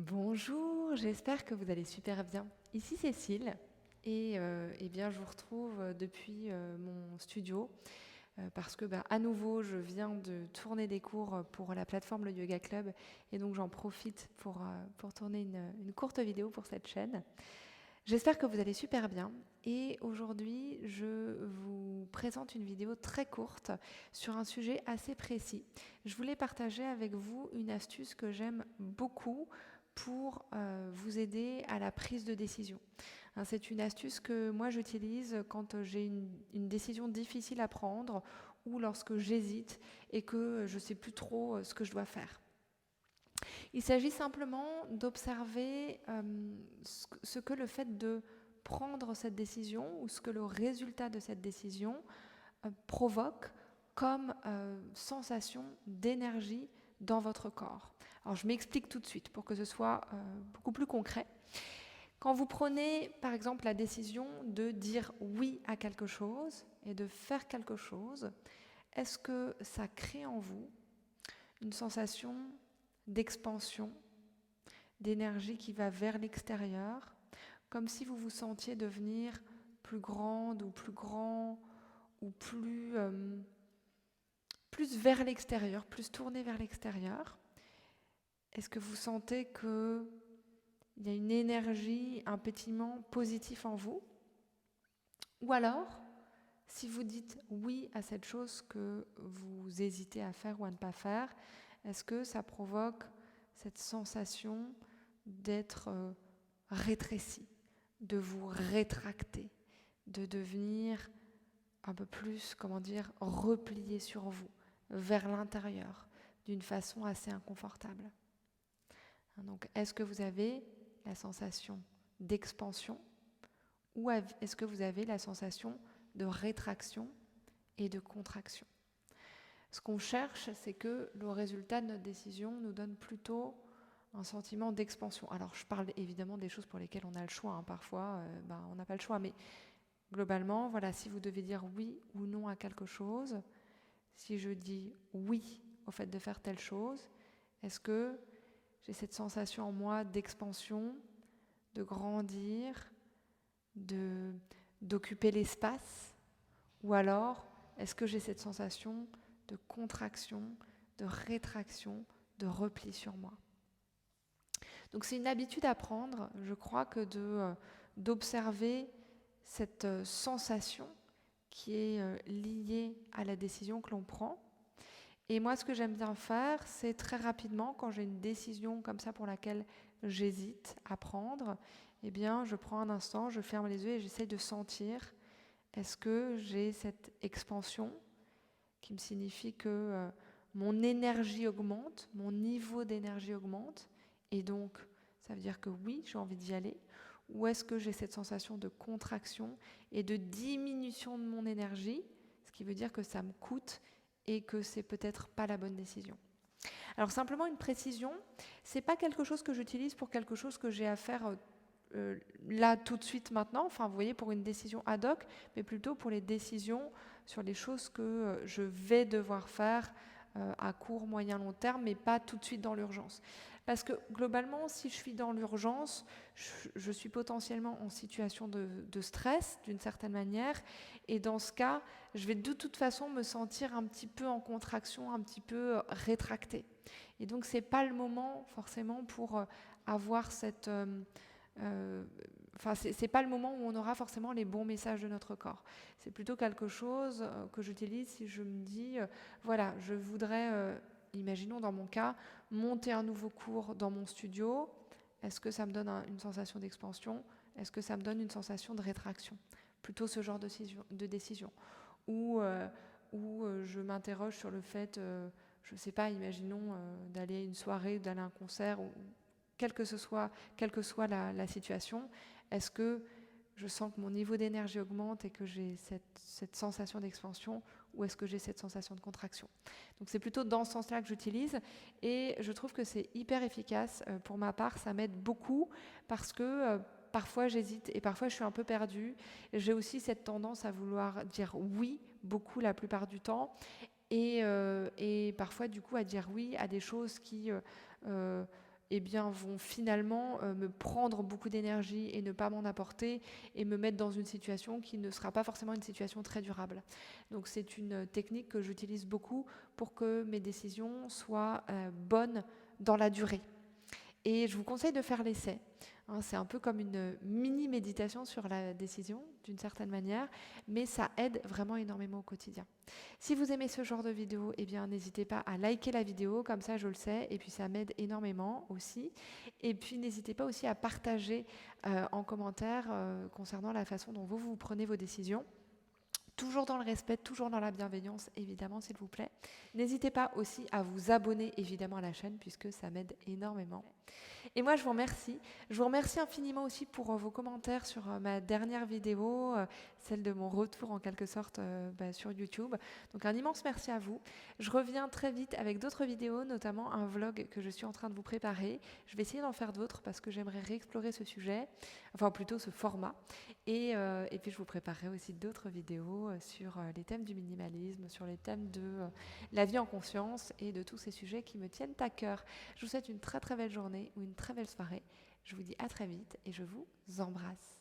Bonjour, j'espère que vous allez super bien. Ici Cécile et bien je vous retrouve depuis mon studio parce que à nouveau je viens de tourner des cours pour la plateforme Le Yoga Club et donc j'en profite pour tourner une courte vidéo pour cette chaîne. J'espère que vous allez super bien et aujourd'hui je vous présente une vidéo très courte sur un sujet assez précis. Je voulais partager avec vous une astuce que j'aime beaucoup pour vous aider à la prise de décision. C'est une astuce que moi j'utilise quand j'ai une décision difficile à prendre ou lorsque j'hésite et que je ne sais plus trop ce que je dois faire. Il s'agit simplement d'observer ce que le fait de prendre cette décision ou ce que le résultat de cette décision provoque comme sensation d'énergie dans votre corps. Alors je m'explique tout de suite pour que ce soit beaucoup plus concret. Quand vous prenez par exemple la décision de dire oui à quelque chose et de faire quelque chose, est-ce que ça crée en vous une sensation d'expansion, d'énergie qui va vers l'extérieur, comme si vous vous sentiez devenir plus grande ou plus grand ou plus vers l'extérieur, plus tourné vers l'extérieur? Est-ce que vous sentez qu'il y a une énergie, un pétillement positif en vous? Ou alors, si vous dites oui à cette chose que vous hésitez à faire ou à ne pas faire, est-ce que ça provoque cette sensation d'être rétréci, de vous rétracter, de devenir un peu plus, replié sur vous, vers l'intérieur, d'une façon assez inconfortable. Donc, est-ce que vous avez la sensation d'expansion ou est-ce que vous avez la sensation de rétraction et de contraction? Ce qu'on cherche, c'est que le résultat de notre décision nous donne plutôt un sentiment d'expansion. Alors, je parle évidemment des choses pour lesquelles on a le choix. Parfois, on n'a pas le choix. Mais globalement, voilà, si vous devez dire oui ou non à quelque chose, si je dis oui au fait de faire telle chose, est-ce que j'ai cette sensation en moi d'expansion, de grandir, d'occuper l'espace? Ou alors, est-ce que j'ai cette sensation de contraction, de rétraction, de repli sur moi? Donc c'est une habitude à prendre, je crois, que d'observer cette sensation qui est liée à la décision que l'on prend. Et moi, ce que j'aime bien faire, c'est très rapidement, quand j'ai une décision comme ça pour laquelle j'hésite à prendre, eh bien, je prends un instant, je ferme les yeux et j'essaye de sentir, est-ce que j'ai cette expansion qui me signifie que mon énergie augmente, mon niveau d'énergie augmente, et donc ça veut dire que oui, j'ai envie d'y aller, ou est-ce que j'ai cette sensation de contraction et de diminution de mon énergie, ce qui veut dire que ça me coûte et que c'est peut-être pas la bonne décision. Alors simplement une précision, c'est pas quelque chose que j'utilise pour quelque chose que j'ai à faire là tout de suite maintenant, vous voyez, pour une décision ad hoc, mais plutôt pour les décisions sur les choses que je vais devoir faire à court, moyen, long terme, mais pas tout de suite dans l'urgence. Parce que globalement, si je suis dans l'urgence, je suis potentiellement en situation de stress d'une certaine manière, et dans ce cas, je vais de toute façon me sentir un petit peu en contraction, un petit peu rétractée. Et donc c'est pas le moment forcément pour avoir cette c'est pas le moment où on aura forcément les bons messages de notre corps. C'est plutôt quelque chose que j'utilise si je me dis, voilà, je voudrais, imaginons dans mon cas, monter un nouveau cours dans mon studio. Est-ce que ça me donne une sensation d'expansion? Est-ce que ça me donne une sensation de rétraction? Plutôt ce genre de décision. Ou je m'interroge sur le fait, je ne sais pas, imaginons d'aller à une soirée, d'aller à un concert, ou quelle que soit la situation, est-ce que je sens que mon niveau d'énergie augmente et que j'ai cette sensation d'expansion, ou est-ce que j'ai cette sensation de contraction? Donc c'est plutôt dans ce sens-là que j'utilise, et je trouve que c'est hyper efficace. Pour ma part, ça m'aide beaucoup parce que parfois j'hésite et parfois je suis un peu perdue. J'ai aussi cette tendance à vouloir dire oui beaucoup la plupart du temps, et parfois du coup à dire oui à des choses qui eh bien, vont finalement me prendre beaucoup d'énergie et ne pas m'en apporter et me mettre dans une situation qui ne sera pas forcément une situation très durable. Donc c'est une technique que j'utilise beaucoup pour que mes décisions soient bonnes dans la durée. Et je vous conseille de faire l'essai. C'est un peu comme une mini-méditation sur la décision, d'une certaine manière, mais ça aide vraiment énormément au quotidien. Si vous aimez ce genre de vidéo, eh bien, n'hésitez pas à liker la vidéo, comme ça je le sais, et puis ça m'aide énormément aussi. Et puis n'hésitez pas aussi à partager en commentaire concernant la façon dont vous prenez vos décisions. Toujours dans le respect, toujours dans la bienveillance, évidemment, s'il vous plaît. N'hésitez pas aussi à vous abonner, évidemment, à la chaîne, puisque ça m'aide énormément. Et moi, je vous remercie. Je vous remercie infiniment aussi pour vos commentaires sur ma dernière vidéo, celle de mon retour en quelque sorte sur YouTube. Donc un immense merci à vous. Je reviens très vite avec d'autres vidéos, notamment un vlog que je suis en train de vous préparer. Je vais essayer d'en faire d'autres parce que j'aimerais réexplorer ce sujet, enfin plutôt ce format. Et puis je vous préparerai aussi d'autres vidéos sur les thèmes du minimalisme, sur les thèmes de la vie en conscience et de tous ces sujets qui me tiennent à cœur. Je vous souhaite une très très belle journée ou une très belle soirée. Je vous dis à très vite et je vous embrasse.